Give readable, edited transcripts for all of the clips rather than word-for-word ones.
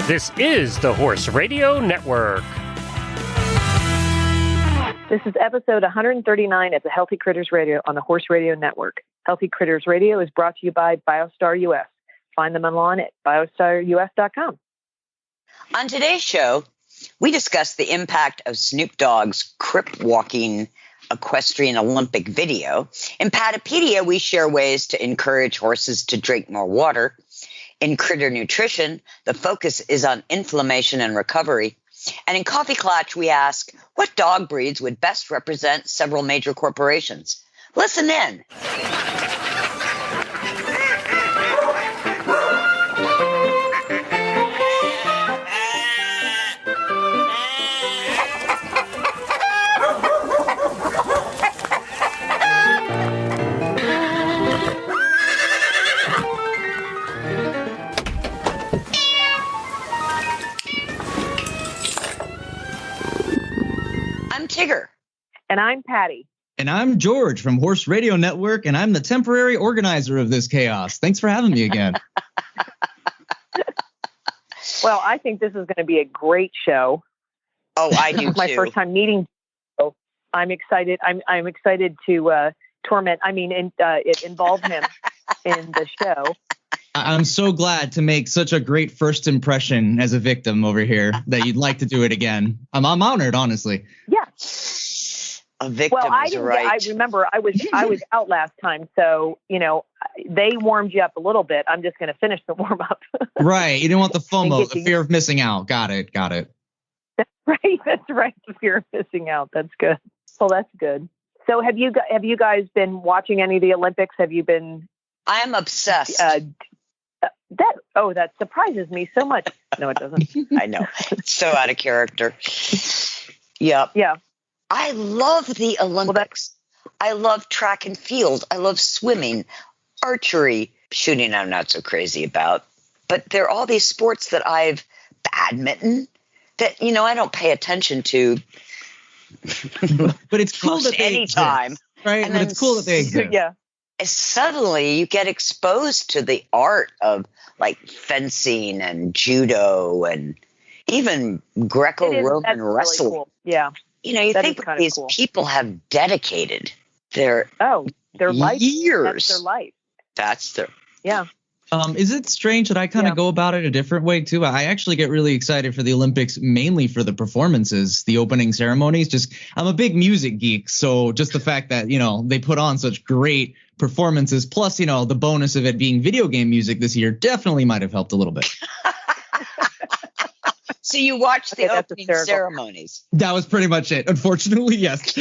This is the Horse Radio Network. This is episode 139 of the Healthy Critters Radio on the Horse Radio Network. Healthy Critters Radio is brought to you by BiostarUS. Find them online at BiostarUS.com. On today's show, we discuss the impact of Snoop Dogg's crip walking equestrian Olympic video. In Patapedia, we share ways to encourage horses to drink more water. In Critter Nutrition, the focus is on inflammation and recovery. And in Coffee Clutch, we ask, what dog breeds would best represent several major corporations? Listen in. Tigger. And I'm Patty. And I'm George from Horse Radio Network, and I'm the temporary organizer of this chaos. Thanks for having me again. Well, I think this is going to be a great show. Oh, I do too. My first time meeting. So I'm excited. I'm excited to involve him in the show. I'm so glad to make such a great first impression as a victim over here that you'd like to do it again. I'm honored, honestly. Yeah. A victim is right. I remember I was out last time, so they warmed you up a little bit. I'm just going to finish the warm up. Right. You didn't want the FOMO, the fear of missing out. Got it. That's right. The fear of missing out. That's good. Well, that's good. So have you guys been watching any of the Olympics? Have you been? I am obsessed. That surprises me so much. No, it doesn't. I know. It's so out of character. Yep. Yeah. I love the Olympics. I love track and field. I love swimming, archery, shooting I'm not so crazy about. But there are all these sports that badminton, that, I don't pay attention to. But it's cool that they anytime. Exist, right? And it's cool that they exist. Yeah. Suddenly you get exposed to the art of like fencing and judo and even Greco-Roman wrestling. Really cool. Yeah. You think these people have dedicated their life. Years. That's their life. That's their. Yeah. Is it strange that I kind of go about it a different way too? I actually get really excited for the Olympics, mainly for the performances, the opening ceremonies. I'm a big music geek. So just the fact that, they put on such great performances, plus, the bonus of it being video game music this year definitely might have helped a little bit. So you watched the opening ceremonies. That was pretty much it. Unfortunately, yes.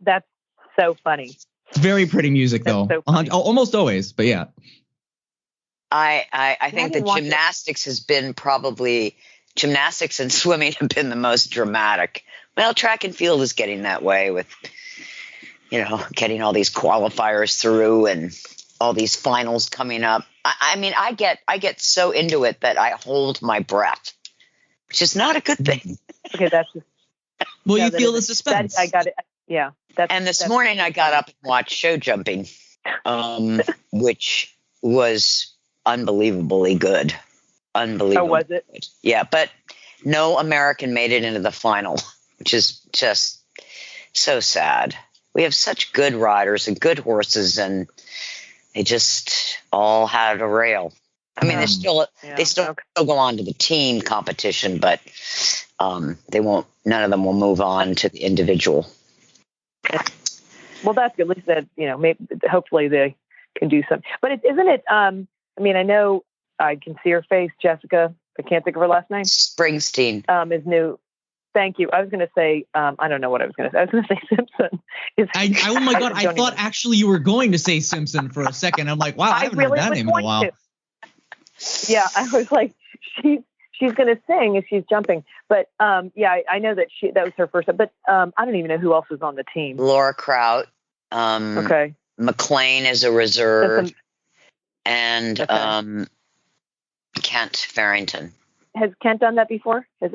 That's so funny. It's very pretty music, though. So almost always, but yeah. I think the gymnastics has been gymnastics and swimming have been the most dramatic. Well, track and field is getting that way with, getting all these qualifiers through and all these finals coming up. I get so into it that I hold my breath, which is not a good thing. Okay, that's just. Well, you feel the suspense. I got it. Yeah. And this morning I got up and watched show jumping, which was unbelievably good. Unbelievable. Oh, was it? Good. Yeah, but no American made it into the final, which is just so sad. We have such good riders and good horses, and they just all had a rail. I mean, they still go on to the team competition, but they won't. None of them will move on to the individual. Well, that's good. At least that maybe hopefully they can do something. But isn't it? I know I can see her face, Jessica. I can't think of her last name. Springsteen is new. Thank you. I was going to say, I don't know what I was going to say. I was going to say Simpson. Oh my God. I thought actually you were going to say Simpson for a second. I'm like, wow, I haven't heard that name in a while. Yeah. I was like, she's going to sing if she's jumping. But I know that that was her first. But I don't even know who else is on the team. Laura Kraut. Okay. McLean is a reserve. And Kent Farrington. Has Kent done that before? Is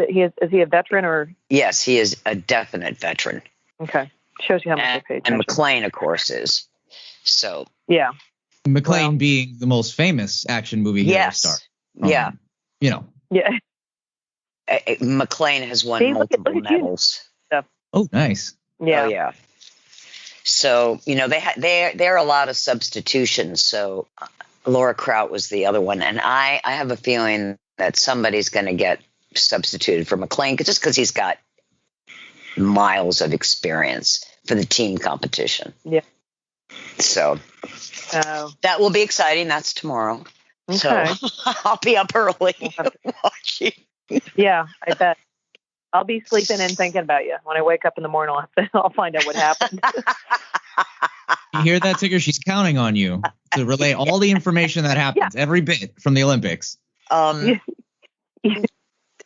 he a veteran or? Yes, he is a definite veteran. Okay. Shows you how much they pay attention. And McLean, of course, is. So. Yeah. McClane being the most famous action movie hero star. Yeah. Yeah. McClane has won multiple medals. Oh, nice. Yeah. Oh, yeah. So, there are a lot of substitutions. So Laura Kraut was the other one. And I have a feeling that somebody's going to get substituted for McClane just because he's got miles of experience for the team competition. Yeah. So that will be exciting. That's tomorrow. Okay. So I'll be up early watching. Yeah, I bet. I'll be sleeping and thinking about you. When I wake up in the morning, I'll find out what happened. You hear that, Tigger? She's counting on you to relay all the information that happens, every bit from the Olympics.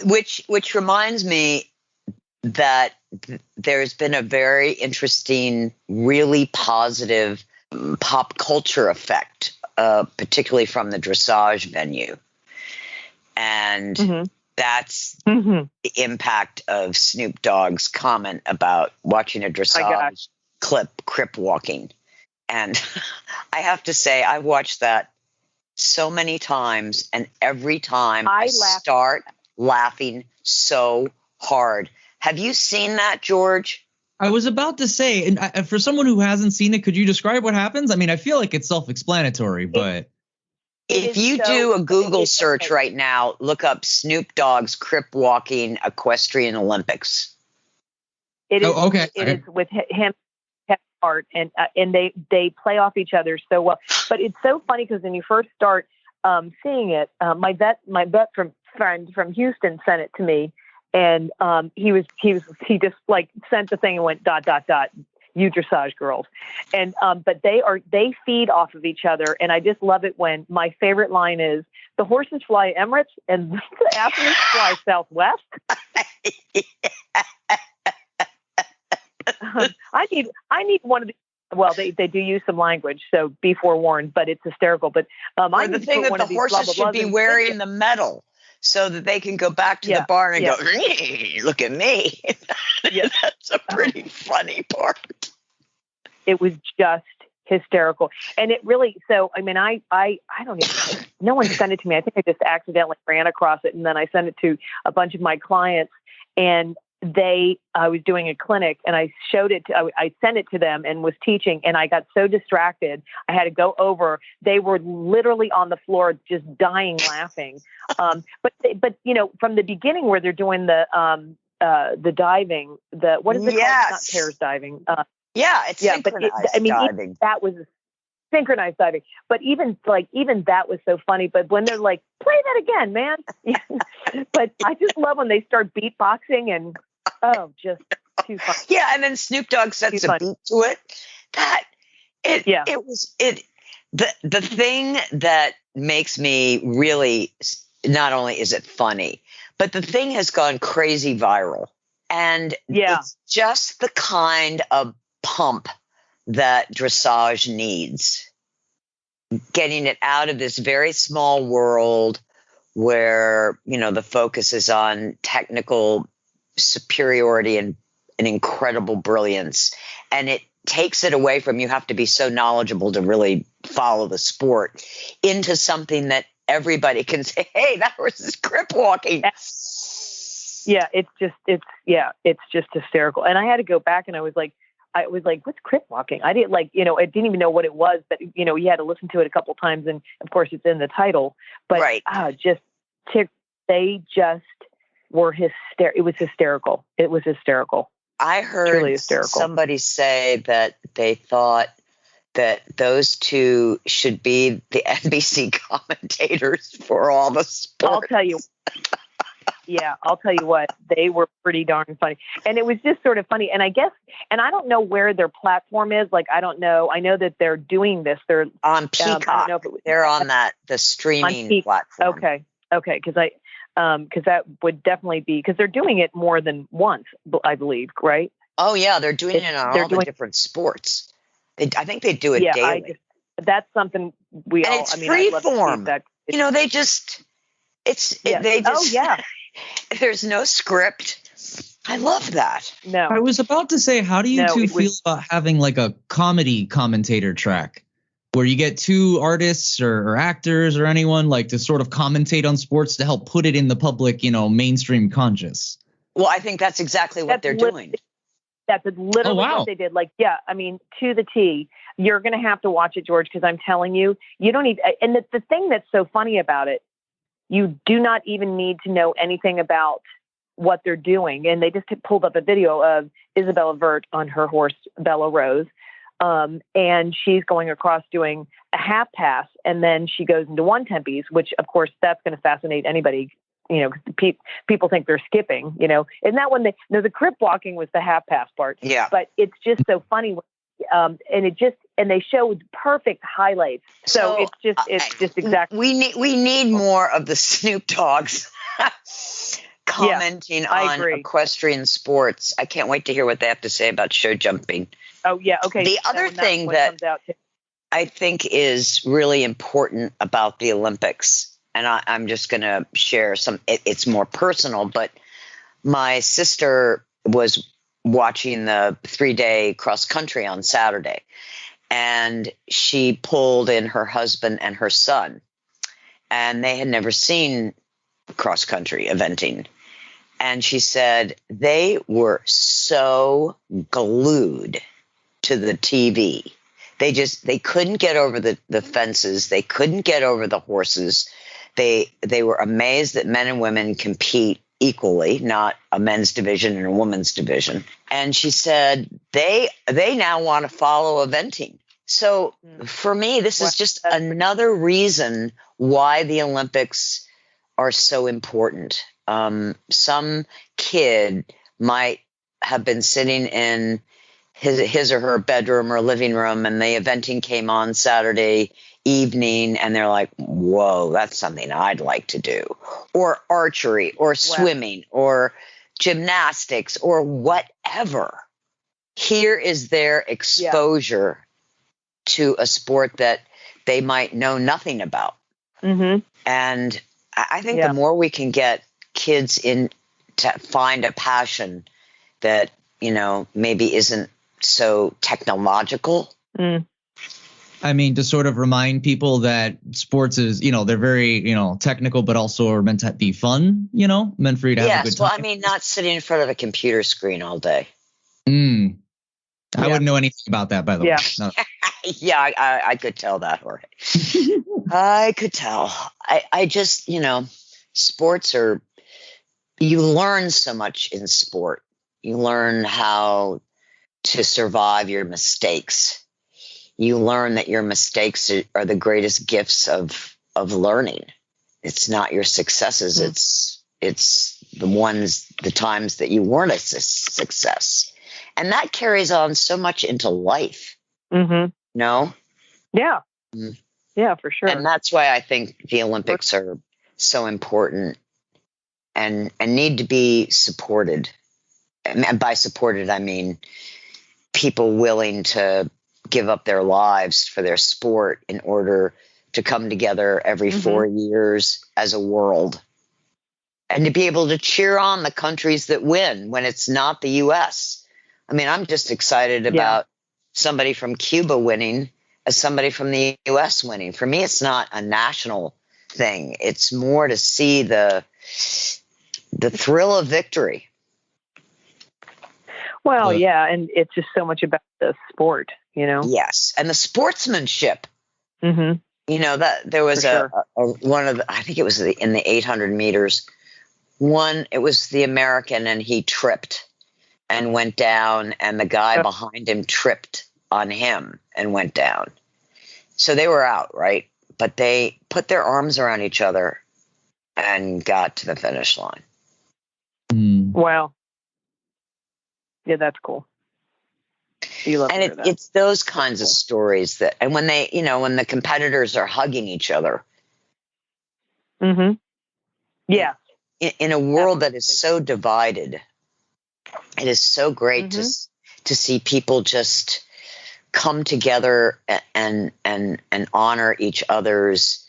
Which reminds me that there's been a very interesting, really positive pop culture effect, particularly from the dressage venue. And that's the impact of Snoop Dogg's comment about watching a dressage crip walking. And I have to say, I watched that so many times, and every time I start laughing so hard. Have you seen that, George? I was about to say, and for someone who hasn't seen it, could you describe what happens? I mean, I feel like it's self-explanatory, but if you do a Google search right now, look up Snoop Dogg's crip walking equestrian Olympics. It is. Okay. It is with him, Art, and they play off each other so well. But it's so funny because when you first start seeing it, my vet friend from Houston sent it to me, and he just like sent the thing and went ... You dressage girls, and but they feed off of each other, and I just love it when my favorite line is the horses fly Emirates and the athletes fly Southwest. I need one of the. Well, they do use some language, so be forewarned. But it's hysterical. But I the thing that the horses should be wearing the medal so that they can go back to the barn and go, look at me. That's a pretty funny part. It was just hysterical, and it really. So I mean, I don't even. No one sent it to me. I think I just accidentally ran across it, and then I sent it to a bunch of my clients, and I was doing a clinic, and I showed it I sent it to them and was teaching, and I got so distracted. I had to go over. They were literally on the floor, just dying laughing. But from the beginning where they're doing the diving, what is it called? Not pairs diving. It's synchronized diving. That was synchronized diving. But even that was so funny. But when they're like, play that again, man. But I just love when they start beatboxing and just too funny. Yeah, and then Snoop Dogg sets a beat to it. The thing that makes me really, not only is it funny, but the thing has gone crazy viral. And it's just the kind of pump that dressage needs. Getting it out of this very small world where, the focus is on technical superiority and an incredible brilliance. And it takes it away from you have to be so knowledgeable to really follow the sport into something that everybody can say, hey, that horse is crip walking. Yeah, it's just hysterical. And I had to go back and I was like, what's crip walking? I didn't I didn't even know what it was, but you had to listen to it a couple times, and of course it's in the title. But they just were hysterical. It was hysterical. It was hysterical. I heard somebody say that they thought that those two should be the NBC commentators for all the sports. I'll tell you. Yeah, I'll tell you what, they were pretty darn funny. And it was just sort of funny. And I guess, and I don't know where their platform is. Like, I don't know. I know that they're doing this. They're on Peacock. I don't know if they're on the streaming platform. Okay. Because that would definitely be, because they're doing it more than once, I believe, right? Oh, yeah. They're doing it on all the different sports. I think they do it daily. That's something it's freeform. They just, there's no script. I love that. No. I was about to say, how do you two feel about having like a comedy commentator track? where you get two artists or actors or anyone like to sort of commentate on sports to help put it in the public, mainstream conscious? Well, I think that's exactly what they're doing. That's literally what they did. Like, yeah, I mean, to the T. You're going to have to watch it, George, because I'm telling you, you don't need. And the thing that's so funny about it, you do not even need to know anything about what they're doing. And they just pulled up a video of Isabella Vert on her horse, Bella Rose. And she's going across doing a half pass, and then she goes into one tempies, which of course that's going to fascinate anybody. People think they're skipping, and that one, the crip walking was the half pass part. Yeah. But it's just so funny. And they showed perfect highlights. So it's just exactly. We need more of the Snoop Dogs commenting on equestrian sports. I can't wait to hear what they have to say about show jumping. Oh yeah. Okay. The other thing that I think is really important about the Olympics, and I'm just going to share some, it's more personal, but my sister was watching the 3-day cross country on Saturday, and she pulled in her husband and her son, and they had never seen cross country eventing. And she said they were so glued to the TV. They couldn't get over the fences. They couldn't get over the horses. They were amazed that men and women compete equally, not a men's division and a women's division. And she said they now want to follow eventing. So for me, this is just another reason why the Olympics are so important. Some kid might have been sitting in his or her bedroom or living room, and the eventing came on Saturday evening, and they're like, whoa, that's something I'd like to do. Or archery or swimming or gymnastics or whatever. Here is their exposure to a sport that they might know nothing about. Mm-hmm. And I think the more we can get kids in to find a passion that, maybe isn't so technological. I mean, to sort of remind people that sports is, they're very, technical, but also are meant to be fun, meant for you to have a good time. Well, I mean, not sitting in front of a computer screen all day. I wouldn't know anything about that, by the way. No. Yeah, I could tell that, Jorge. I could tell. I just, sports are, you learn so much in sport. You learn how to survive your mistakes. You learn that your mistakes are the greatest gifts of learning. It's not your successes. It's the times that you weren't a success. And that carries on so much into life. Mm-hmm. No? Yeah. Mm-hmm. Yeah, for sure. And that's why I think the Olympics are so important and need to be supported. And by supported, I mean people willing to give up their lives for their sport in order to come together every 4 years as a world and to be able to cheer on the countries that win when it's not the U.S. I mean, I'm just excited about somebody from Cuba winning as somebody from the U.S. winning. For me, it's not a national thing. It's more to see the thrill of victory. Well, and it's just so much about the sport, Yes, and the sportsmanship. Mm-hmm. That there was one of the, I think it was in the 800 meters. It was the American, and he tripped and went down, and the guy behind him tripped on him and went down. So they were out, right? But they put their arms around each other and got to the finish line. Wow. Yeah, that's cool. And it's those kinds of stories that, and when they, when the competitors are hugging each other. Mm-hmm. Yeah. In a world that is so divided, it is so great to see people just come together and honor each other's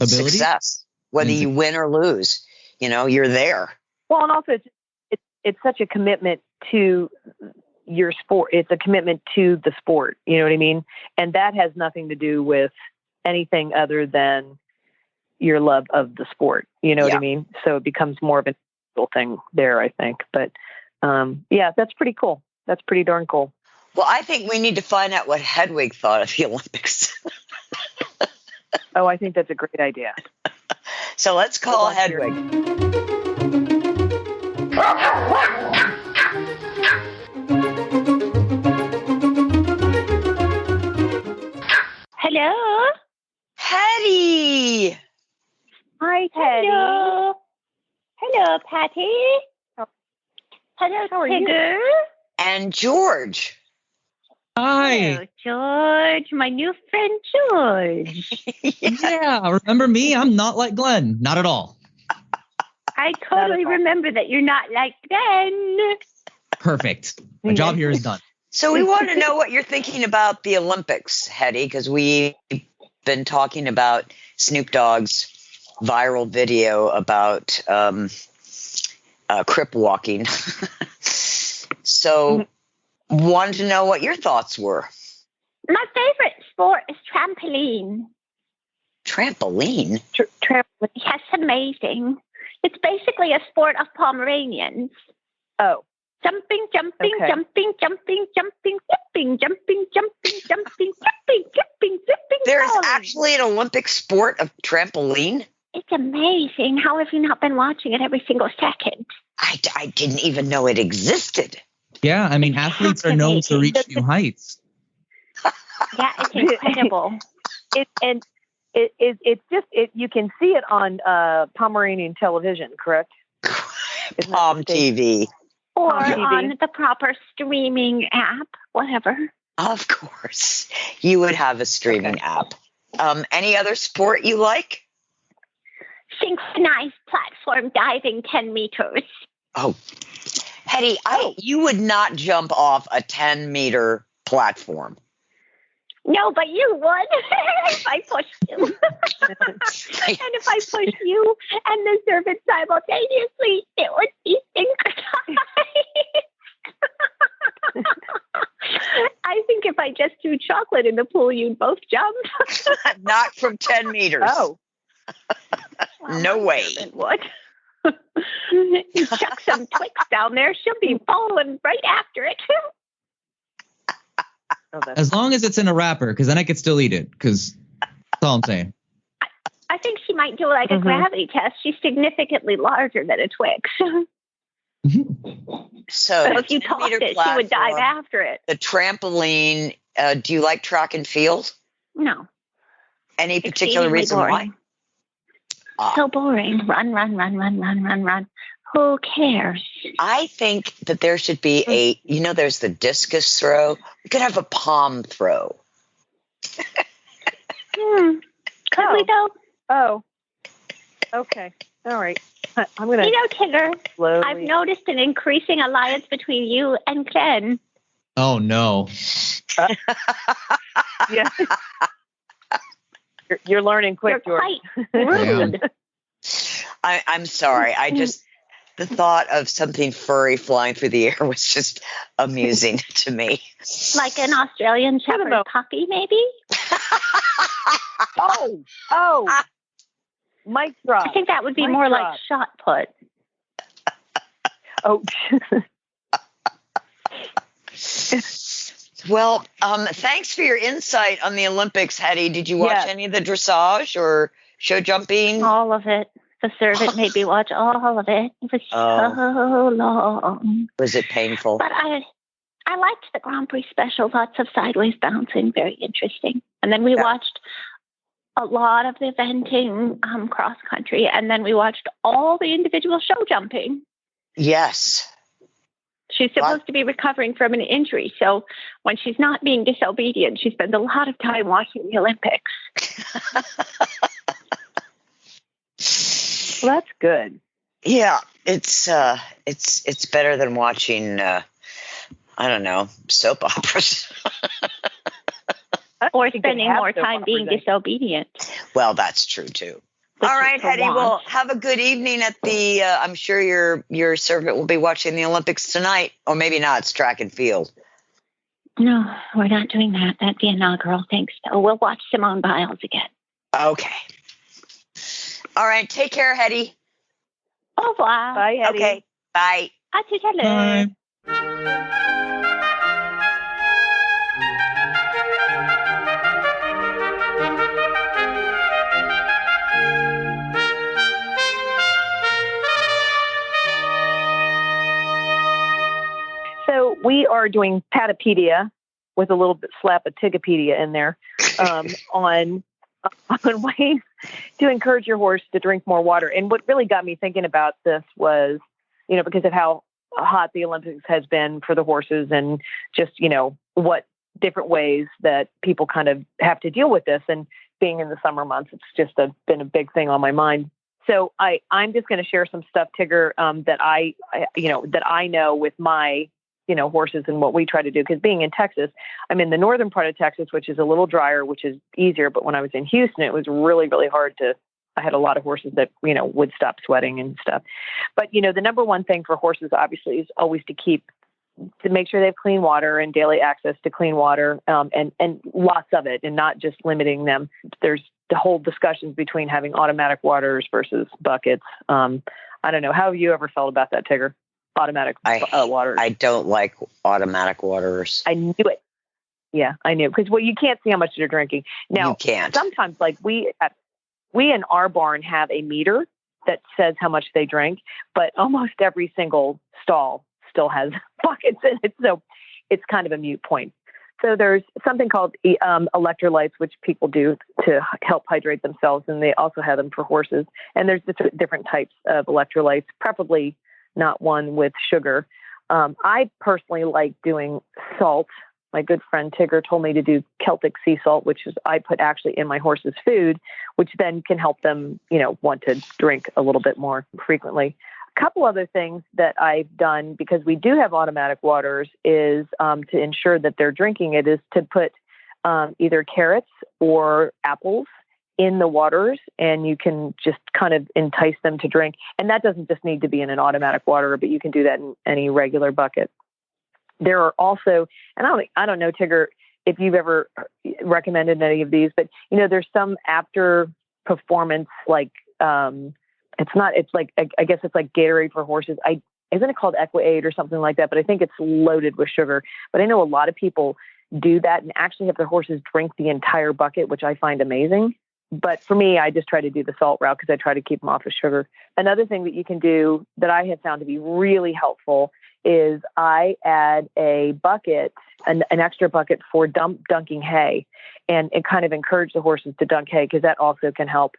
ability? Success, whether you win or lose. You're there. Well, and also it's such a commitment to, your sport. It's a commitment to the sport. You know what I mean? And that has nothing to do with anything other than your love of the sport. You know what I mean? So it becomes more of an individual thing there, I think. But yeah, that's pretty cool. That's pretty darn cool. Well, I think we need to find out what Hedwig thought of the Olympics. Oh, I think that's a great idea. So let's call Hedwig. Hello. Hetty. Hi, Teddy. Hello. Hello, Patty. Hello, How are you? Tigger. And George. Hi. Hello, George. My new friend, George. Yeah, remember me? I'm not like Glenn. Not at all. I totally remember that you're not like Glenn. Perfect. My job here is done. So we want to know what you're thinking about the Olympics, Hetty, because we've been talking about Snoop Dogg's viral video about crip walking. So wanted to know what your thoughts were. My favorite sport is trampoline. Trampoline? Trampoline. Yes, amazing. It's basically a sport of Pomeranians. Oh. Jumping, jumping, Okay. jumping, jumping, jumping, flipping, jumping, jumping, jumping, flipping, flipping, flipping. There's falling. actually an Olympic sport of trampoline? It's amazing. How have you not been watching it every single second? I didn't even know it existed. Yeah, I mean, athletes are known to reach new heights. Yeah, it's incredible. It's just you can see it on Pomeranian television, correct? Isn't that Palm the state? TV. Or TV. on the proper streaming app, whatever. Of course. You would have a streaming app. Any other sport you like? Synchronized platform diving 10 meters. Oh, Hetty, you would not jump off a 10-meter platform. No, but you would if I pushed you. And if I push you and the servant simultaneously, it would be synchronized. I think if I just threw chocolate in the pool, you'd both jump. Not from 10 meters. Oh. Well, No my way. servant would. You chuck some Twix down there, she'll be following right after it. Oh, As long as it's in a wrapper, because then I could still eat it, because that's all I'm saying. I think she might do like a gravity test. She's significantly larger than a Twix. So If you tossed 10-meter it, she would dive platform, after it. the trampoline. Do you like track and field? No. Any particular Exceedingly reason boring. why? So boring. Run, run, run, run, run, run, run. Who cares? I think that there should be there's the discus throw. We could have a palm throw. Could we though? Oh. Okay. All right. I'm gonna. You know, Tigger, slowly. I've noticed an increasing alliance between you and Glenn. Oh, no. Yeah. You're learning quick, You're George. quite rude. I'm sorry. The thought of something furry flying through the air was just amusing to me. Like an Australian Shepherd know. puppy, maybe? Oh. Mic drop. I think that would be Mic more drop. like shot put. Oh. Well, thanks for your insight on the Olympics, Hetty. Did you watch any of the dressage or show jumping? All of it. The servant made me watch all of it. It was so long. Was it painful? But I liked the Grand Prix special. Lots of sideways bouncing. Very interesting. And then we watched a lot of the eventing cross country. And then we watched all the individual show jumping. Yes. She's supposed to be recovering from an injury. So when she's not being disobedient, she spends a lot of time watching the Olympics. Well, that's good. Yeah, it's better than watching I don't know, soap operas. Or spending more time being disobedient. Well, that's true too. All right, Hetty. Well, have a good evening at the. I'm sure your servant will be watching the Olympics tonight, or maybe not. It's track and field. No, we're not doing that. That's the inaugural thing. So we'll watch Simone Biles again. Okay. All right. Take care, Hetty. Au revoir. Bye, Hetty. Okay. Bye. À tout à l'heure. Bye. So we are doing Patapedia with a little bit slap of Tigapedia in there on ways to encourage your horse to drink more water. And what really got me thinking about this was, because of how hot the Olympics has been for the horses and just, what different ways that people kind of have to deal with this. And being in the summer months, it's just been a big thing on my mind. So I'm just going to share some stuff, Tigger, that I know with my horses and what we try to do. Because being in Texas, I'm in the northern part of Texas, which is a little drier, which is easier. But when I was in Houston, it was really, really hard I had a lot of horses that, would stop sweating and stuff. But, the number one thing for horses, obviously, is always to make sure they have clean water and daily access to clean water, and lots of it, and not just limiting them. There's the whole discussions between having automatic waters versus buckets. I don't know. How have you ever felt about that, Tigger? Automatic waters. I don't like automatic waters. I knew it. Yeah, I knew. Because, you can't see how much they're drinking. Now, you can't. Sometimes, we in our barn have a meter that says how much they drink, but almost every single stall still has buckets in it. So it's kind of a moot point. So there's something called electrolytes, which people do to help hydrate themselves. And they also have them for horses. And there's different types of electrolytes, preferably not one with sugar. I personally like doing salt. My good friend Tigger told me to do Celtic sea salt, which is I put actually in my horse's food, which then can help them, want to drink a little bit more frequently. A couple other things that I've done, because we do have automatic waters, is to ensure that they're drinking it, is to put either carrots or apples in the waters, and you can just kind of entice them to drink. And that doesn't just need to be in an automatic water, but you can do that in any regular bucket. There are also, and I don't know, Tigger, if you've ever recommended any of these, but there's some after performance, like I guess it's like Gatorade for horses. Isn't it called Equaid or something like that? But I think it's loaded with sugar. But I know a lot of people do that and actually have their horses drink the entire bucket, which I find amazing. But for me, I just try to do the salt route because I try to keep them off of sugar. Another thing that you can do that I have found to be really helpful is I add a bucket, an extra bucket for dunking hay, and it kind of encourage the horses to dunk hay, because that also can help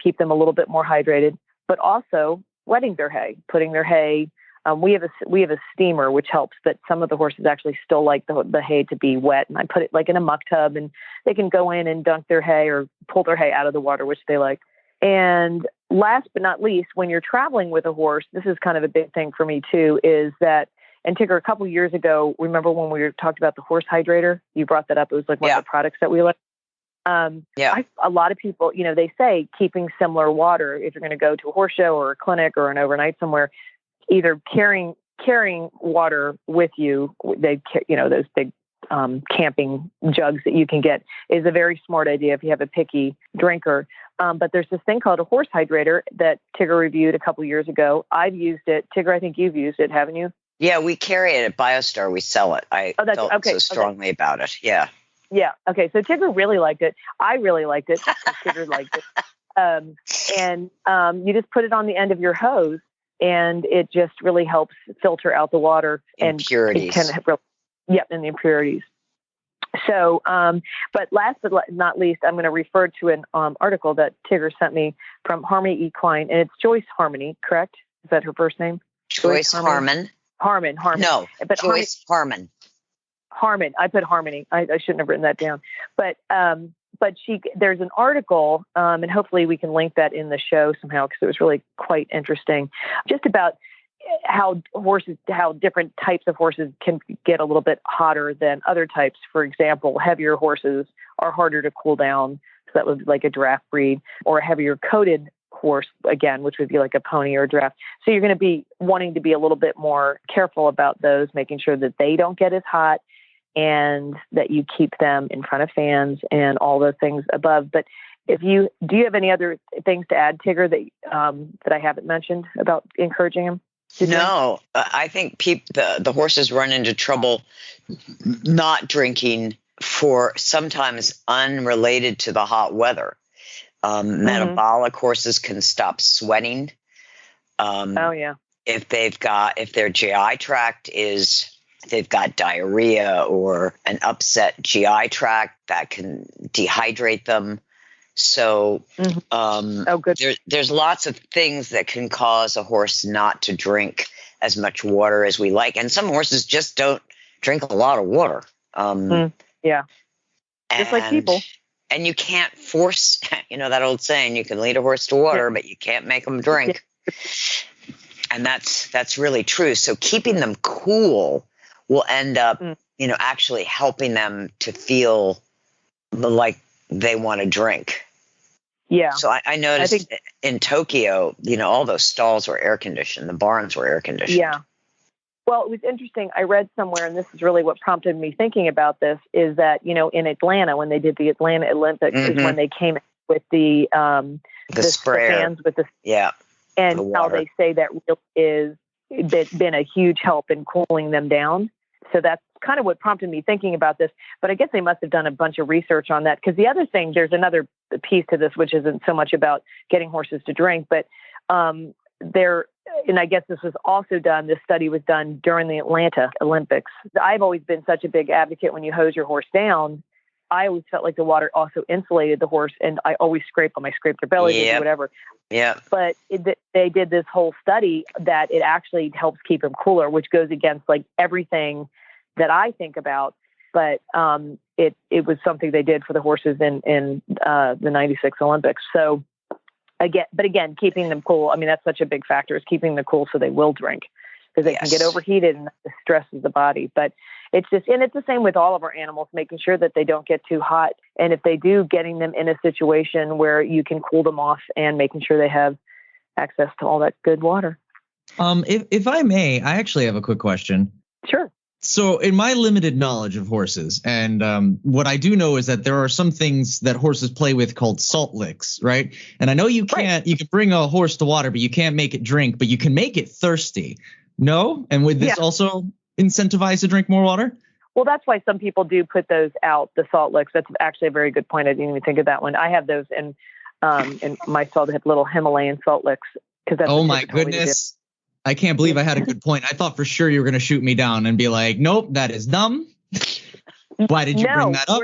keep them a little bit more hydrated, but also wetting their hay, putting their hay. We have a steamer, which helps, but some of the horses actually still like the hay to be wet. And I put it like in a muck tub, and they can go in and dunk their hay or pull their hay out of the water, which they like. And last but not least, when you're traveling with a horse, this is kind of a big thing for me too, is that, and Tigger, a couple of years ago, remember when we talked about the horse hydrator? You brought that up. It was like one of the products that we like. A lot of people, they say keeping similar water, if you're going to go to a horse show or a clinic or an overnight somewhere, either carrying water with you, those big camping jugs that you can get, is a very smart idea if you have a picky drinker. But there's this thing called a horse hydrator that Tigger reviewed a couple years ago. I've used it. Tigger, I think you've used it, haven't you? Yeah, we carry it at BioStar. We sell it. I felt so strongly about it. Yeah. Yeah. Okay. So Tigger really liked it. I really liked it. Tigger liked it. And you just put it on the end of your hose, and it just really helps filter out the water and impurities. And the impurities. So, but last but not least, I'm going to refer to an article that Tigger sent me from Harmony Equine, and it's Joyce Harmony, correct? Is that her first name? Joyce Harmon. Harmon. No, but Joyce Harmon. Harmon. I put Harmony. I shouldn't have written that down. But there's an article, and hopefully we can link that in the show somehow, because it was really quite interesting, just about how different types of horses can get a little bit hotter than other types. For example, heavier horses are harder to cool down. that would be like a draft breed, or a heavier coated horse, again, which would be like a pony or a draft. So you're going to be wanting to be a little bit more careful about those, making sure that they don't get as hot and that you keep them in front of fans and all those things above. But do you have any other things to add, Tigger, that I haven't mentioned about encouraging them? No, I think the horses run into trouble not drinking for sometimes unrelated to the hot weather. Metabolic horses can stop sweating. If their GI tract they've got diarrhea or an upset GI tract, that can dehydrate them. So there's lots of things that can cause a horse not to drink as much water as we like. And some horses just don't drink a lot of water. Just like people. And you can't force, that old saying, you can lead a horse to water, but you can't make them drink. And that's really true. So keeping them cool will end up, actually helping them to feel like they want to drink. Yeah. So I noticed in Tokyo, all those stalls were air conditioned. The barns were air conditioned. Yeah. Well, it was interesting. I read somewhere, and this is really what prompted me thinking about this, is that, in Atlanta, when they did the Atlanta Olympics, is when they came with the sprayer. The fans with and how they say that really that's been a huge help in cooling them down. So that's kind of what prompted me thinking about this. But I guess they must have done a bunch of research on that, because the other thing, there's another piece to this, which isn't so much about getting horses to drink, but and I guess this was also done, this study was done during the Atlanta Olympics. I've always been such a big advocate when you hose your horse down. I always felt like the water also insulated the horse, and I always scrape them. I scrape their belly, or whatever. Yeah. But they did this whole study that it actually helps keep them cooler, which goes against like everything that I think about. But it was something they did for the horses in the '96 Olympics. So again, keeping them cool. I mean, that's such a big factor, is keeping them cool so they will drink, because they can get overheated and that stresses the body. But it's the same with all of our animals, making sure that they don't get too hot. And if they do, getting them in a situation where you can cool them off and making sure they have access to all that good water. If I may, I actually have a quick question. Sure. So in my limited knowledge of horses, and what I do know is that there are some things that horses play with called salt licks, right? And I know you can bring a horse to water, but you can't make it drink, but you can make it thirsty. No? And would this also incentivize to drink more water? Well, that's why some people do put those out, the salt licks. That's actually a very good point. I didn't even think of that one. I have those in my stall. They have little Himalayan salt licks. Oh my goodness. I can't believe I had a good point. I thought for sure you were going to shoot me down and be like, nope, that is dumb. Why did you bring that up?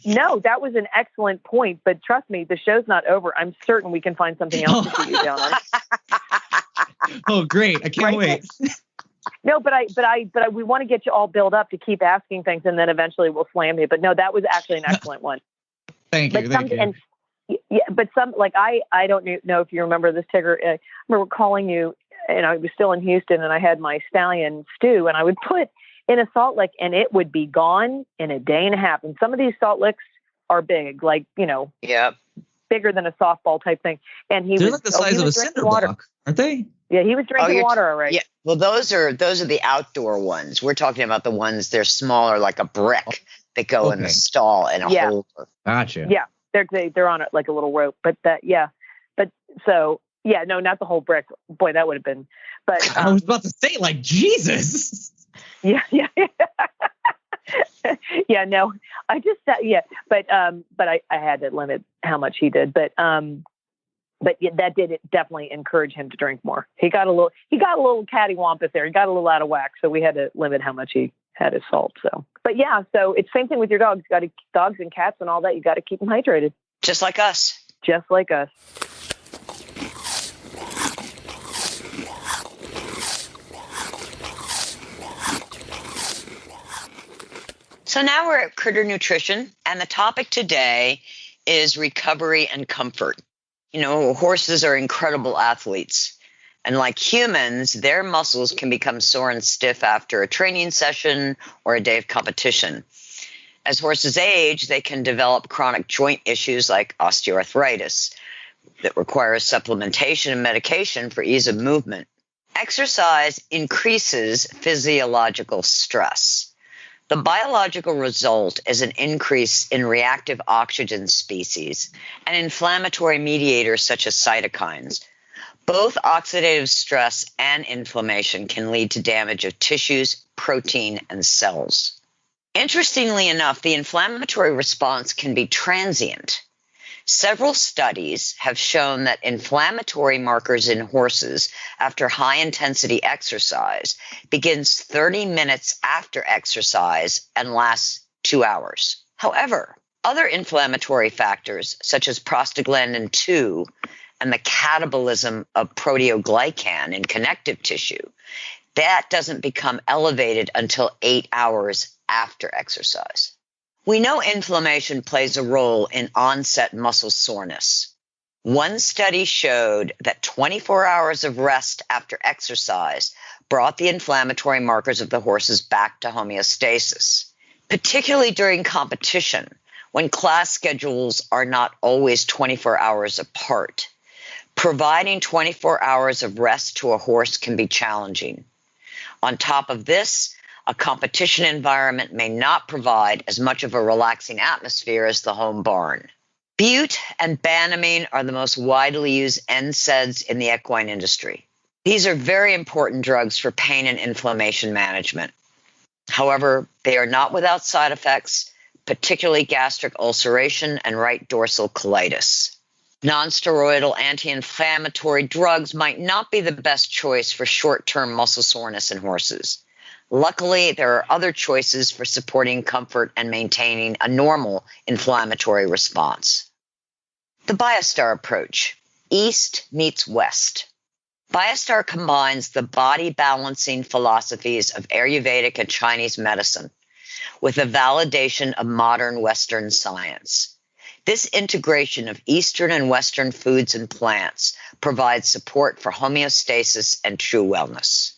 No, that was an excellent point. But trust me, the show's not over. I'm certain we can find something else to shoot you down on. Oh, great. I can't wait. No, but we want to get you all built up to keep asking things, and then eventually we'll slam you. But no, that was actually an excellent one. Thank you. And but some, like I don't know if you remember this, Tigger. I remember calling you, and I was still in Houston, and I had my stallion stew, and I would put in a salt lick, and it would be gone in a day and a half. And some of these salt licks are big, like, bigger than a softball type thing. And they're like the size of a cinder block, aren't they? Yeah, he was drinking water already. Yeah, well, those are the outdoor ones. We're talking about the ones, they're smaller, like a brick that go in the stall and a holder. Gotcha. Yeah, they're on it like a little rope. But no, not the whole brick. Boy, that would have been. But I was about to say, like, Jesus. Yeah. Yeah, no, I just but I had to limit how much he did. But that did definitely encourage him to drink more. He got a little cattywampus there. He got a little out of whack, so we had to limit how much he had his salt. So, but so it's same thing with your dogs. You got to dogs and cats and all that. You got to keep them hydrated, just like us. Just like us. So now we're at Critter Nutrition, and the topic today is recovery and comfort. Horses are incredible athletes, and like humans, their muscles can become sore and stiff after a training session or a day of competition. As horses age, they can develop chronic joint issues like osteoarthritis that requires supplementation and medication for ease of movement. Exercise increases physiological stress. The biological result is an increase in reactive oxygen species and inflammatory mediators such as cytokines. Both oxidative stress and inflammation can lead to damage of tissues, protein, and cells. Interestingly enough, the inflammatory response can be transient. Several studies have shown that inflammatory markers in horses after high-intensity exercise begins 30 minutes after exercise and lasts 2 hours. However, other inflammatory factors such as prostaglandin 2 and the catabolism of proteoglycan in connective tissue, that doesn't become elevated until 8 hours after exercise. We know inflammation plays a role in onset muscle soreness. One study showed that 24 hours of rest after exercise brought the inflammatory markers of the horses back to homeostasis, particularly during competition when class schedules are not always 24 hours apart. Providing 24 hours of rest to a horse can be challenging. On top of this, a competition environment may not provide as much of a relaxing atmosphere as the home barn. Bute and Banamine are the most widely used NSAIDs in the equine industry. These are very important drugs for pain and inflammation management. However, they are not without side effects, particularly gastric ulceration and right dorsal colitis. Non-steroidal anti-inflammatory drugs might not be the best choice for short-term muscle soreness in horses. Luckily, there are other choices for supporting comfort and maintaining a normal inflammatory response. The BiostarUS approach, East meets West. BiostarUS combines the body-balancing philosophies of Ayurvedic and Chinese medicine with the validation of modern Western science. This integration of Eastern and Western foods and plants provides support for homeostasis and true wellness.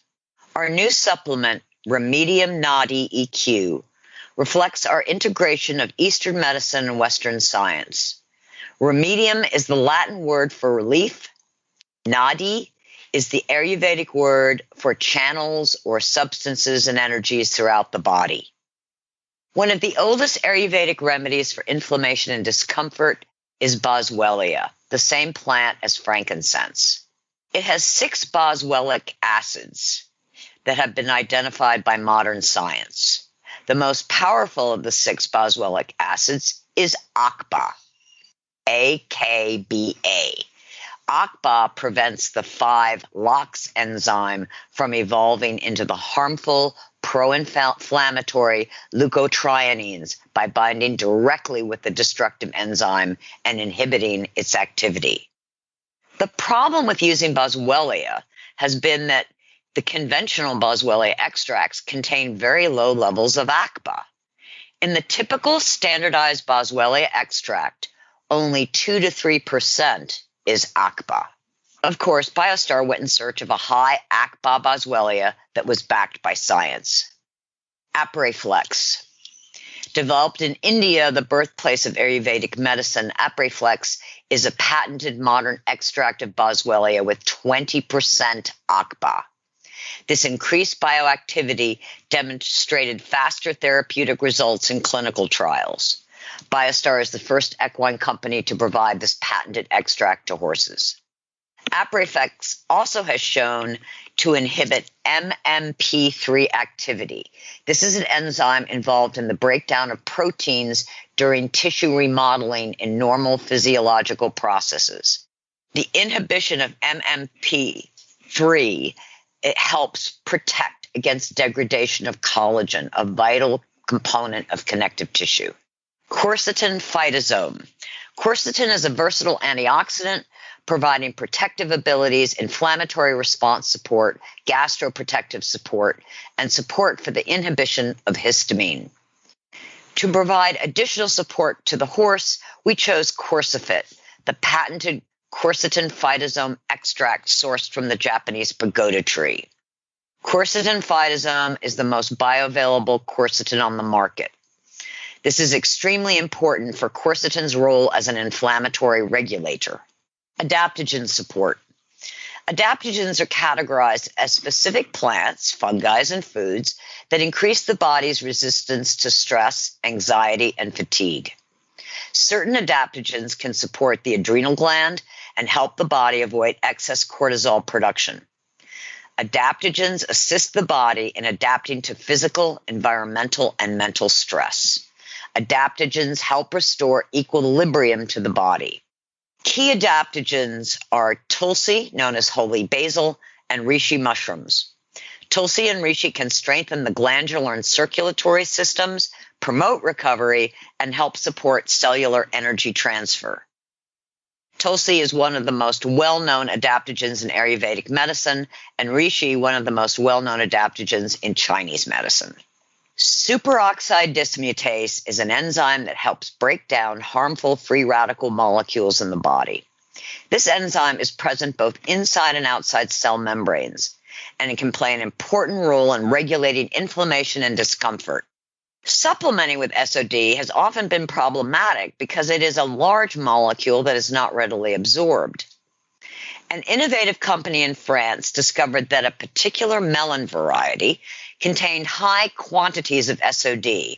Our new supplement, Remedium Nadi EQ, reflects our integration of Eastern medicine and Western science. Remedium is the Latin word for relief. Nadi is the Ayurvedic word for channels or substances and energies throughout the body. One of the oldest Ayurvedic remedies for inflammation and discomfort is boswellia, the same plant as frankincense. It has 6 boswellic acids that have been identified by modern science. The most powerful of the 6 boswellic acids is AKBA, AKBA. AKBA prevents the 5-LOX enzyme from evolving into the harmful pro-inflammatory leukotrienes by binding directly with the destructive enzyme and inhibiting its activity. The problem with using boswellia has been that the conventional boswellia extracts contain very low levels of AKBA. In the typical standardized boswellia extract, only 2 to 3% is AKBA. Of course, BiostarUS went in search of a high AKBA boswellia that was backed by science. Apreflex. Developed in India, the birthplace of Ayurvedic medicine, Apreflex is a patented modern extract of boswellia with 20% AKBA. This increased bioactivity demonstrated faster therapeutic results in clinical trials. BiostarUS is the first equine company to provide this patented extract to horses. Apreflex also has shown to inhibit MMP3 activity. This is an enzyme involved in the breakdown of proteins during tissue remodeling in normal physiological processes. The inhibition of MMP3, it helps protect against degradation of collagen, a vital component of connective tissue. Quercetin phytosome. Quercetin is a versatile antioxidant providing protective abilities, inflammatory response support, gastroprotective support, and support for the inhibition of histamine. To provide additional support to the horse, we chose Quercefit, the patented quercetin phytosome extract sourced from the Japanese pagoda tree. Quercetin phytosome is the most bioavailable quercetin on the market. This is extremely important for quercetin's role as an inflammatory regulator. Adaptogen support. Adaptogens are categorized as specific plants, fungi, and foods that increase the body's resistance to stress, anxiety, and fatigue. Certain adaptogens can support the adrenal gland and help the body avoid excess cortisol production. Adaptogens assist the body in adapting to physical, environmental, and mental stress. Adaptogens help restore equilibrium to the body. Key adaptogens are tulsi, known as holy basil, and reishi mushrooms. Tulsi and reishi can strengthen the glandular and circulatory systems, promote recovery, and help support cellular energy transfer. Tulsi is one of the most well-known adaptogens in Ayurvedic medicine, and reishi one of the most well-known adaptogens in Chinese medicine. Superoxide dismutase is an enzyme that helps break down harmful free radical molecules in the body. This enzyme is present both inside and outside cell membranes, and it can play an important role in regulating inflammation and discomfort. Supplementing with SOD has often been problematic because it is a large molecule that is not readily absorbed. An innovative company in France discovered that a particular melon variety contained high quantities of SOD.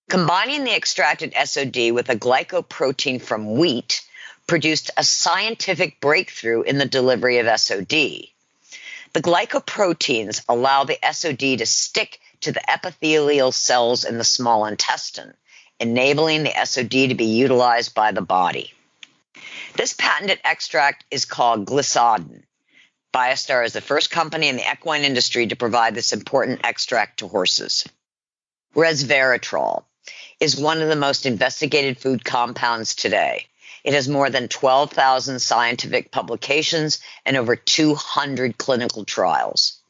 Combining the extracted SOD with a glycoprotein from wheat produced a scientific breakthrough in the delivery of SOD. The glycoproteins allow the SOD to stick to the epithelial cells in the small intestine, enabling the SOD to be utilized by the body. This patented extract is called Glissadin. BioStar is the first company in the equine industry to provide this important extract to horses. Resveratrol is one of the most investigated food compounds today. It has more than 12,000 scientific publications and over 200 clinical trials.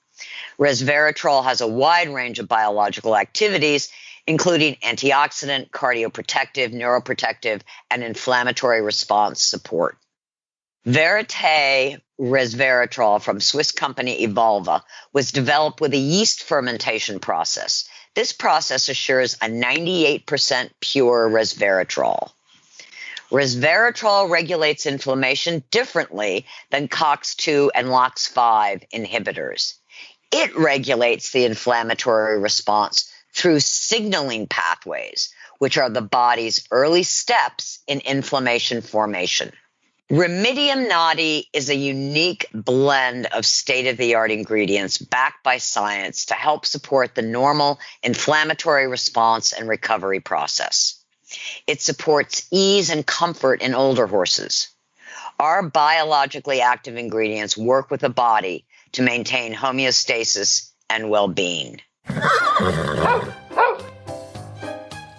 Resveratrol has a wide range of biological activities, including antioxidant, cardioprotective, neuroprotective, and inflammatory response support. Verite resveratrol from Swiss company Evolva was developed with a yeast fermentation process. This process assures a 98% pure resveratrol. Resveratrol regulates inflammation differently than COX-2 and LOX5 inhibitors. It regulates the inflammatory response through signaling pathways, which are the body's early steps in inflammation formation. Remedium Nadi is a unique blend of state-of-the-art ingredients backed by science to help support the normal inflammatory response and recovery process. It supports ease and comfort in older horses. Our biologically active ingredients work with the body to maintain homeostasis and well-being.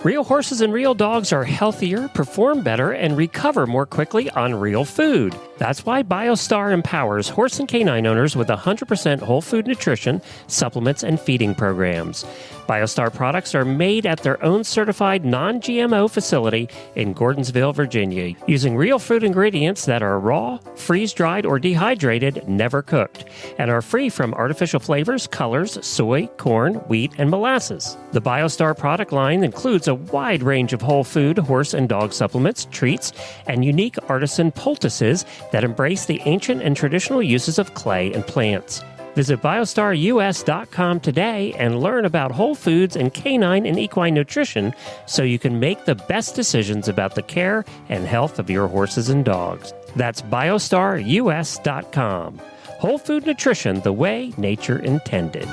Real horses and real dogs are healthier, perform better, and recover more quickly on real food. That's why BioStar empowers horse and canine owners with 100% whole food nutrition, supplements, and feeding programs. BioStar products are made at their own certified non-GMO facility in Gordonsville, Virginia, using real food ingredients that are raw, freeze-dried, or dehydrated, never cooked, and are free from artificial flavors, colors, soy, corn, wheat, and molasses. The BioStar product line includes a wide range of whole food, horse and dog supplements, treats, and unique artisan poultices that embrace the ancient and traditional uses of clay and plants. Visit BiostarUS.com today and learn about whole foods and canine and equine nutrition so you can make the best decisions about the care and health of your horses and dogs. That's BiostarUS.com. Whole food nutrition the way nature intended.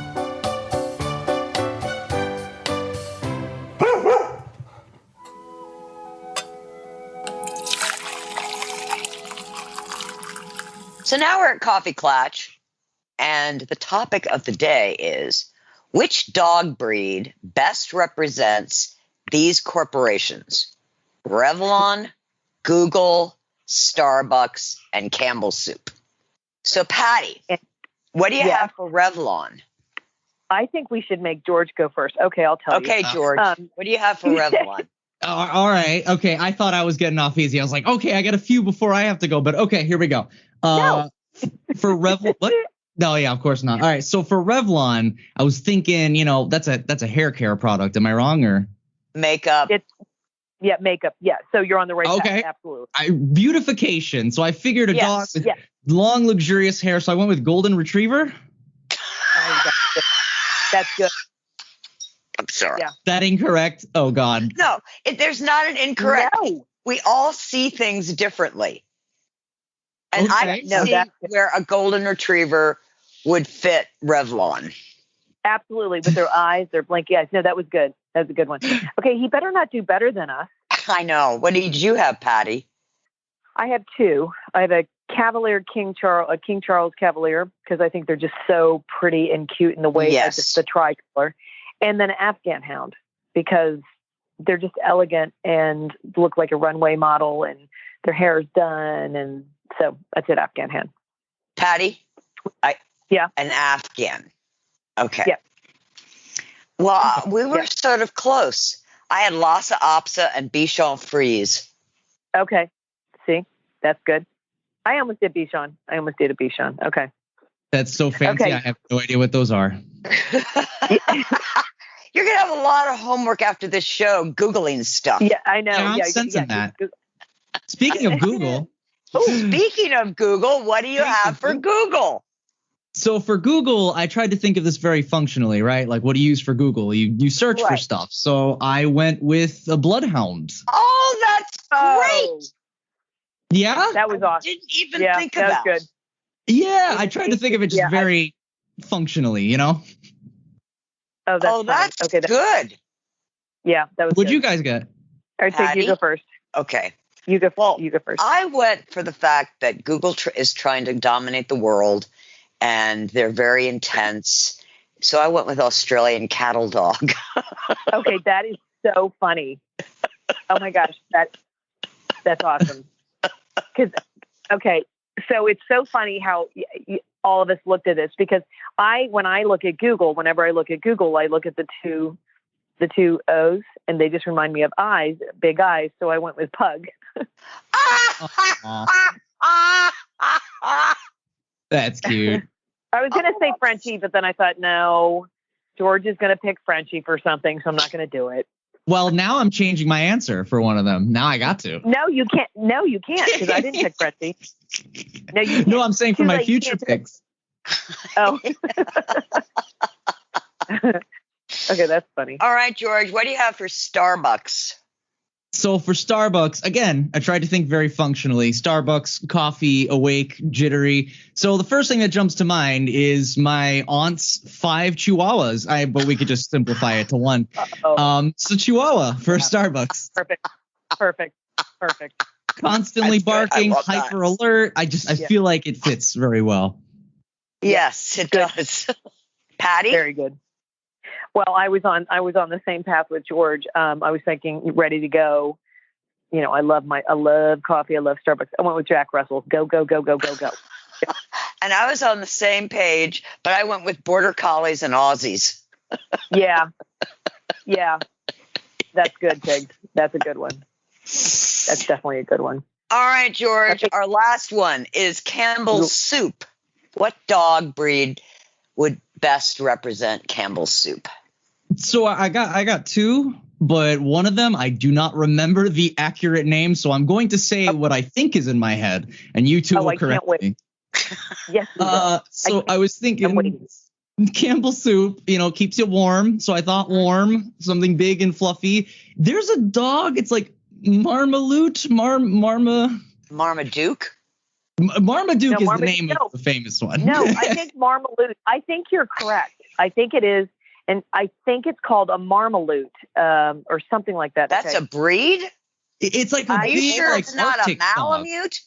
So now we're at Coffee Klatch, and the topic of the day is, which dog breed best represents these corporations? Revlon, Google, Starbucks, and Campbell's Soup. So, Patty, what do you have for Revlon? I think we should make George go first. Okay, I'll tell you. Okay, George, what do you have for Revlon? All right. Okay. I thought I was getting off easy. I was like, okay, I got a few before I have to go. But okay, here we go. No. For Revlon, what? No, yeah, of course not. All right. So for Revlon, I was thinking, that's a hair care product. Am I wrong or? Makeup. Makeup. Yeah. So you're on the right Okay. path. Absolutely. Beautification. So I figured a dog with yes. long, luxurious hair. So I went with golden retriever. Oh, that's good. I'm sorry. Yeah. That incorrect? Oh God. No, there's not an incorrect. No. We all see things differently. And Okay. I can see where a golden retriever would fit Revlon. Absolutely. With their eyes, their blinky eyes. No, that was good. That was a good one. Okay. He better not do better than us. I know. What did you have, Patty? I have two. I have a King Charles Cavalier, because I think they're just so pretty and cute in the way, just the tricolor. And then an Afghan Hound, because they're just elegant and look like a runway model, and their hair is done. And so that's it, Afghan Hound. Patty? Yeah. An Afghan. Okay. Yeah. Well, we were sort of close. I had Lhasa Apso and Bichon Frise. Okay. See, that's good. I almost did a Bichon. Okay. That's so fancy. Okay. I have no idea what those are. You're going to have a lot of homework after this show, Googling stuff. Yeah, I know. I'm sensing that. Speaking of Google. Speaking of Google, what do you have for Google? So for Google, I tried to think of this very functionally, right? Like, what do you use for Google? You search for stuff. So I went with a bloodhound. Oh, that's great. Yeah? That was awesome. Didn't even think about. That was good. Yeah, I tried to think of it just very functionally, you know? Oh, that's okay, good. Yeah, that was What'd good. you guys get? All right, so you go first. Okay. You go first. I went for the fact that Google is trying to dominate the world, and they're very intense. So I went with Australian cattle dog. Okay, that is so funny. Oh my gosh, that's awesome. So it's so funny how all of us looked at this, because whenever I look at Google, I look at the two O's, and they just remind me of eyes, big eyes. So I went with pug. That's cute. I was going to say Frenchie, but then I thought, no, George is going to pick Frenchie for something, so I'm not going to do it. Well, now I'm changing my answer for one of them. Now I got to. No, you can't. No, you can't, because I didn't pick Frenchie. No, you can't. No, I'm saying for my future picks. Oh. Okay, that's funny. All right, George, what do you have for Starbucks? So for Starbucks, again, I tried to think very functionally. Starbucks, coffee, awake, jittery. So the first thing that jumps to mind is my aunt's 5 Chihuahuas. But we could just simplify it to one. So Chihuahua for Starbucks. Perfect. Constantly barking, hyper alert. I feel like it fits very well. Yes, it does. Patty? Very good. Well, I was on the same path with George. I was thinking, ready to go. You know, I love coffee. I love Starbucks. I went with Jack Russell. Go. And I was on the same page, but I went with Border Collies and Aussies. Yeah. That's good, Tiggs. That's a good one. That's definitely a good one. All right, George. Our last one is Campbell's Soup. What dog breed would best represent Campbell's Soup? So I got 2, but one of them I do not remember the accurate name. So I'm going to say what I think is in my head, and you two will correct me. Yes. I was thinking Campbell's Soup, keeps you warm. So I thought warm, something big and fluffy. There's a dog. It's like Marmaduke. Marmaduke? Marmaduke is the name of the famous one. No, I think Marmaduke. I think you're correct. I think it is. And I think it's called a Marmaduke or something like that. That's a breed? It's like Are you sure it's not a Malamute?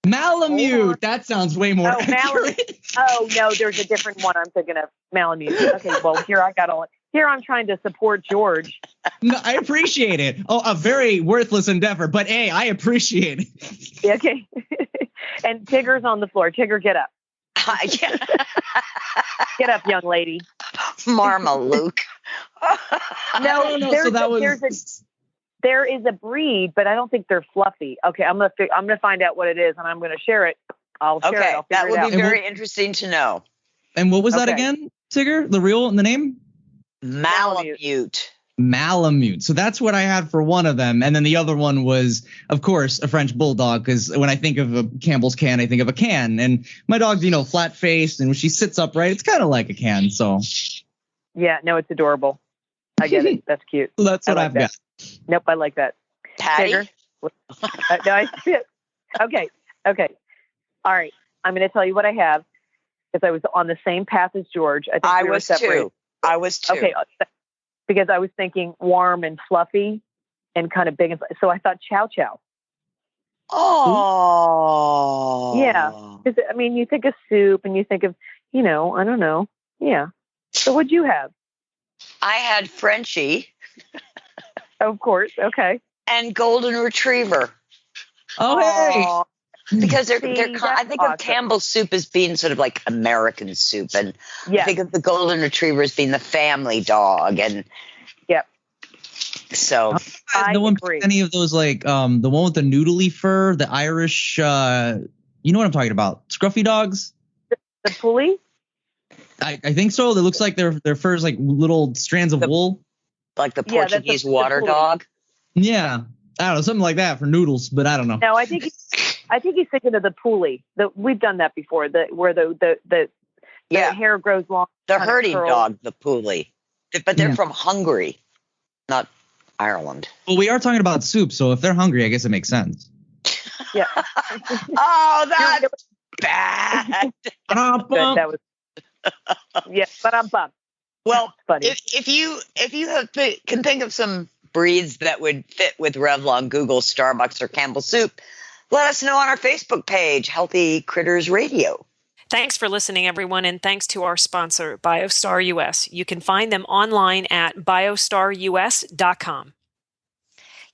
Malamute. That sounds way more accurate. Oh, no, there's a different one I'm thinking of. Malamute. Okay, well, here I'm trying to support George. No, I appreciate it. Oh, a very worthless endeavor, but hey, I appreciate it. Okay. And Tigger's on the floor. Tigger, get up. Get up, young lady. Marmaluke. No, there is a breed, but I don't think they're fluffy. Okay, I'm gonna find out what it is, and I'm gonna share it. I'll share it. I'll that figure would it be out. very interesting to know. And what was that again, Tigger? The name? Malamute. Malamute. So that's what I had for one of them. And then the other one was, of course, a French bulldog, because when I think of a Campbell's can, I think of a can. And my dog's, flat faced, and when she sits upright, it's kind of like a can. So Yeah, no, it's adorable. I get it. That's cute. so that's what like I've that. got. Nope, I like that. Patty? Tigger? No, I see it. Okay. All right. I'm going to tell you what I have, because I was on the same path as George. I think I we were was separated. too. I was too. Okay, because I was thinking warm and fluffy and kind of big. So I thought Chow Chow. Oh. Yeah. Because, you think of soup and you think of, I don't know. Yeah. So what'd you have? I had Frenchie Of course. Okay. and Golden Retriever. Oh, hey. Aw, Because they're See, I think that's of Campbell's soup as being sort of like American soup, and I yeah. think of the Golden Retriever as being the family dog, and Yep. so I No one agree. picked any of those, like the one with the noodly fur, the Irish, you know what I'm talking about? Scruffy dogs? The pulley? I think so. It looks like their fur is like little strands of wool. like the Yeah, that's Portuguese the water pulley. dog. Yeah. I don't know, something like that for noodles, but I don't know. No, I think he's thinking of the pulley. We've done that before. Where the Yeah, hair grows long. the kind of herding curls. dog, the Pooley, but they're Yeah. from Hungary, not Ireland. Well, we are talking about soup, so if they're hungry, I guess it makes sense. Yeah. Oh, that's bad. That was. Yeah, but I'm bummed. Well, Funny. if you can think of some breeds that would fit with Revlon, Google, Starbucks, or Campbell's Soup, let us know on our Facebook page, Healthy Critters Radio. Thanks for listening, everyone, and thanks to our sponsor, BiostarUS. You can find them online at BiostarUS.com.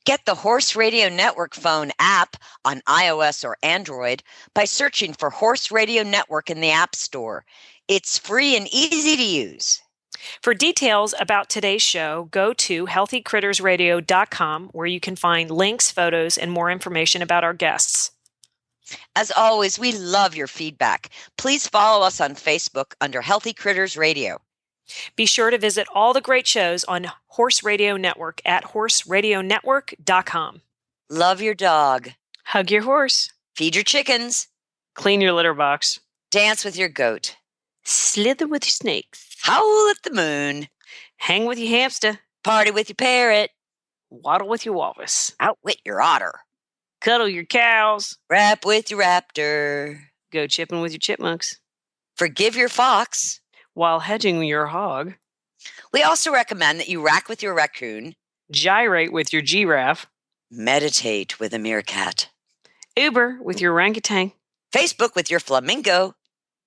Get the Horse Radio Network phone app on iOS or Android by searching for Horse Radio Network in the App Store. It's free and easy to use. For details about today's show, go to healthycrittersradio.com, where you can find links, photos, and more information about our guests. As always, we love your feedback. Please follow us on Facebook under Healthy Critters Radio. Be sure to visit all the great shows on Horse Radio Network at horseradionetwork.com. Love your dog. Hug your horse. Feed your chickens. Clean your litter box. Dance with your goat. Slither with your snakes. Howl at the moon. Hang with your hamster. Party with your parrot. Waddle with your walrus. Outwit your otter. Cuddle your cows. Rap with your raptor. Go chipping with your chipmunks. Forgive your fox. While hedging your hog. We also recommend that you rack with your raccoon. Gyrate with your giraffe. Meditate with a meerkat. Uber with your orangutan. Facebook with your flamingo.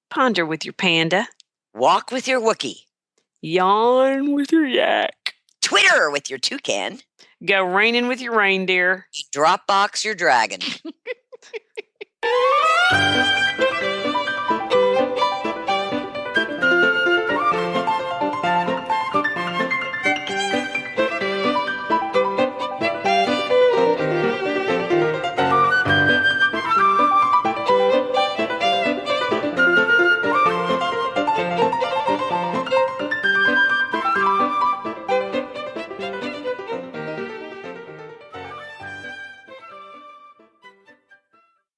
Ponder with your panda. Walk with your Wookiee. Yawn with your yak. Twitter with your toucan. Go raining with your reindeer. Dropbox your dragon.